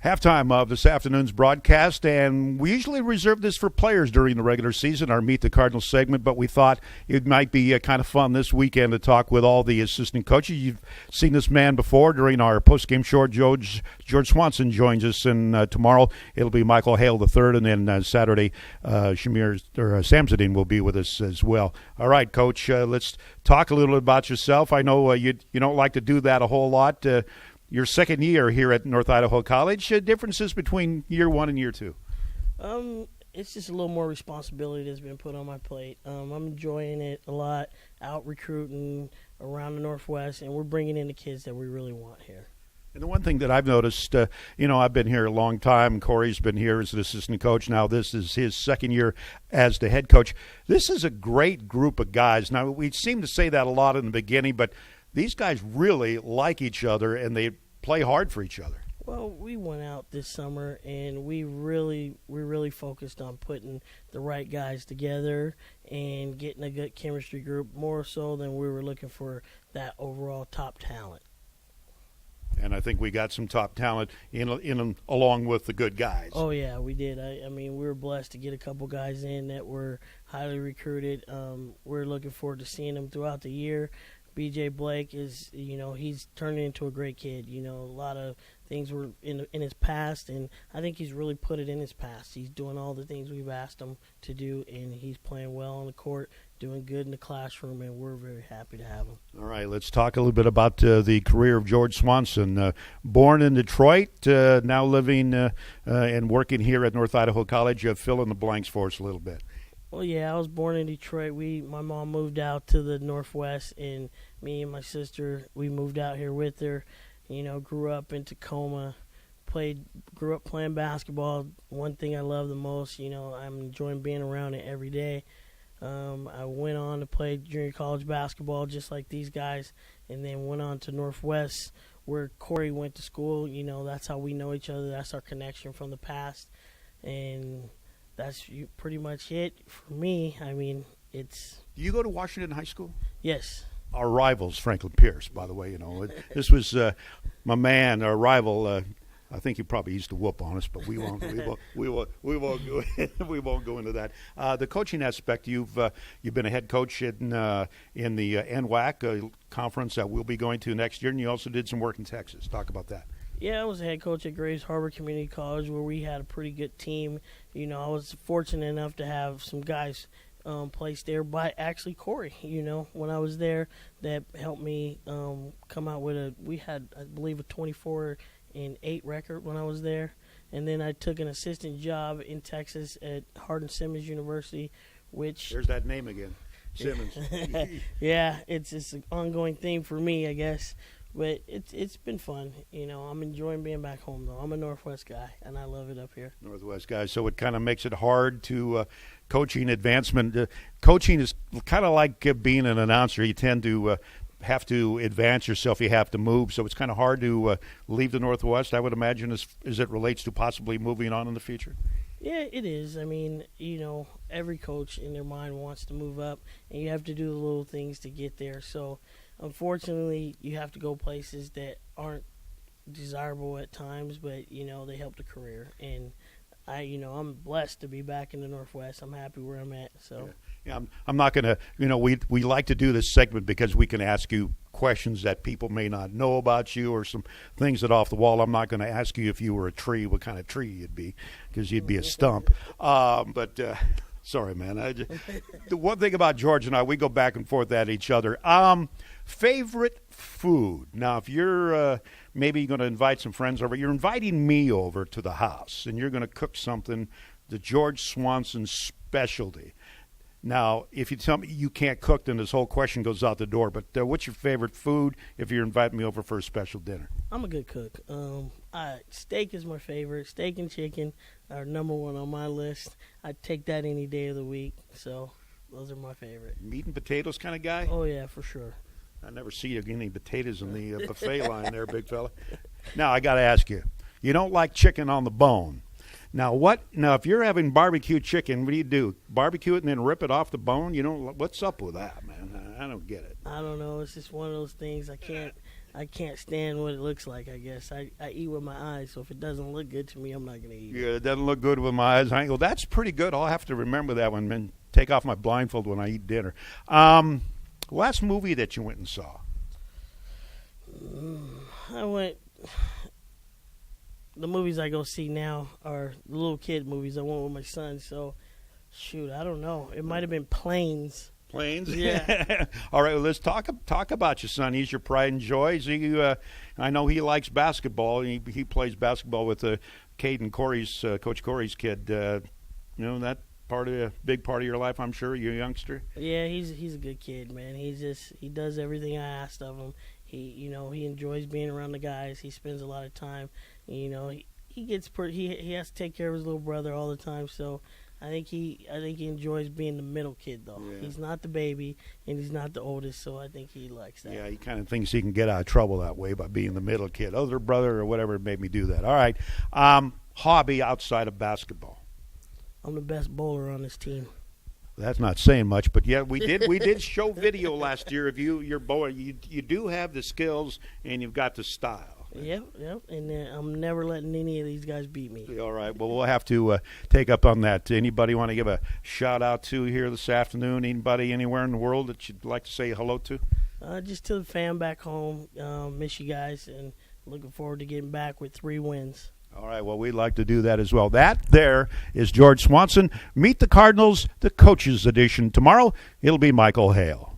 Halftime of this afternoon's broadcast, and we usually reserve this for players during the regular season, our Meet the Cardinals segment, but we thought it might be kind of fun this weekend to talk with all the assistant coaches. You've seen this man before during our post-game show. George Swanson joins us, and tomorrow it'll be Michael Hale III, and then Saturday Samsudin will be with us as well. All right, Coach, let's talk a little bit about yourself. I know you don't like to do that a whole lot. Your second year here at North Idaho College, differences between year one and year two? It's just a little more responsibility that's been put on my plate. I'm enjoying it a lot, out recruiting around the Northwest, and we're bringing in the kids that we really want here. And the one thing that I've noticed, I've been here a long time. Corey's been here as an assistant coach. Now this is his second year as the head coach. This is a great group of guys. Now, we seem to say that a lot in the beginning, but these guys really like each other, and they play hard for each other. Well, we went out this summer, and we really focused on putting the right guys together and getting a good chemistry group, more so than we were looking for that overall top talent. And I think we got some top talent in along with the good guys. Oh, yeah, we did. I mean, we were blessed to get a couple guys in that were highly recruited. We're looking forward to seeing them throughout the year. B.J. Blake is, he's turning into a great kid. A lot of things were in his past, and I think he's really put it in his past. He's doing all the things we've asked him to do, and he's playing well on the court, doing good in the classroom, and we're very happy to have him. All right, let's talk a little bit about the career of George Swanson. Born in Detroit, now living and working here at North Idaho College. Fill in the blanks for us a little bit. Well, yeah, I was born in Detroit. My mom moved out to the Northwest, and me and my sister, we moved out here with her. Grew up in Tacoma, grew up playing basketball. One thing I love the most, I'm enjoying being around it every day. I went on to play junior college basketball just like these guys, and then went on to Northwest where Corey went to school. That's how we know each other. That's our connection from the past, and that's pretty much it for me. I mean, it's... Do you go to Washington High School? Yes. Our rivals, Franklin Pierce, by the way. This was my man, our rival. I think he probably used to whoop on us, but we won't. We won't go into that. The coaching aspect. You've been a head coach in the NWAC conference that we'll be going to next year, and you also did some work in Texas. Talk about that. Yeah, I was a head coach at Grays Harbor Community College where we had a pretty good team. I was fortunate enough to have some guys placed there by actually Corey, when I was there, that helped me come out with we had, I believe, a 24-8 record when I was there. And then I took an assistant job in Texas at Hardin-Simmons University, which... There's that name again, Simmons. Yeah, it's an ongoing theme for me, I guess. But it's been fun. I'm enjoying being back home, though. I'm a Northwest guy, and I love it up here. Northwest guy. So it kind of makes it hard to coaching advancement. Coaching is kind of like being an announcer. You tend to have to advance yourself. You have to move. So it's kind of hard to leave the Northwest, I would imagine, as it relates to possibly moving on in the future. Yeah, it is. I mean, every coach in their mind wants to move up, and you have to do the little things to get there. So, unfortunately, you have to go places that aren't desirable at times, but, they help the career. And, I'm blessed to be back in the Northwest. I'm happy where I'm at. So. Yeah, I'm not going to, we like to do this segment because we can ask you questions that people may not know about you or some things that off the wall. I'm not going to ask you if you were a tree, what kind of tree you'd be, because you'd be a stump. But sorry, man. The one thing about George and I, we go back and forth at each other. Favorite food. Now, if you're maybe going to invite some friends over, you're inviting me over to the house, and you're going to cook something, the George Swanson specialty. Now, if you tell me you can't cook, then this whole question goes out the door. But what's your favorite food if you're inviting me over for a special dinner? I'm a good cook. Steak is my favorite. Steak and chicken are number one on my list. I take that any day of the week. So those are my favorite. Meat and potatoes kind of guy? Oh, yeah, for sure. I never see you getting any potatoes in the buffet line there, big fella. Now, I got to ask you, you don't like chicken on the bone. Now, if you're having barbecue chicken, what do? Barbecue it and then rip it off the bone? What's up with that, man? I don't get it. I don't know. It's just one of those things I I can't stand what it looks like, I guess. I eat with my eyes, so if it doesn't look good to me, I'm not going to eat it. Yeah, it doesn't look good with my eyes. I go, that's pretty good. I'll have to remember that one, man. Take off my blindfold when I eat dinner. Last movie that you went and saw? The movies I go see now are the little kid movies. I went with my son, so shoot, I don't know. It might have been Planes. Planes? Yeah. All right, well, let's talk about your son. He's your pride and joy. I know he likes basketball. He plays basketball with Coach Corey's kid. That big part of your life, I'm sure, you're a youngster. Yeah, he's a good kid, man. He does everything I asked of him. He enjoys being around the guys. He spends a lot of time. He has to take care of his little brother all the time. So I think he enjoys being the middle kid, though. Yeah. He's not the baby, and he's not the oldest, so I think he likes that. Yeah, he kind of thinks he can get out of trouble that way by being the middle kid. Other brother or whatever made me do that. All right. Hobby outside of basketball? I'm the best bowler on this team. That's not saying much, but yeah, we did show video last year of your bowler. You do have the skills, and you've got the style. Yep, and I'm never letting any of these guys beat me. All right, well, we'll have to take up on that. Anybody want to give a shout-out to here this afternoon? Anybody anywhere in the world that you'd like to say hello to? Just to the fam back home. Miss you guys, and looking forward to getting back with 3 wins. All right, well, we'd like to do that as well. That there is George Swanson. Meet the Cardinals, the Coaches Edition. Tomorrow, it'll be Michael Hale.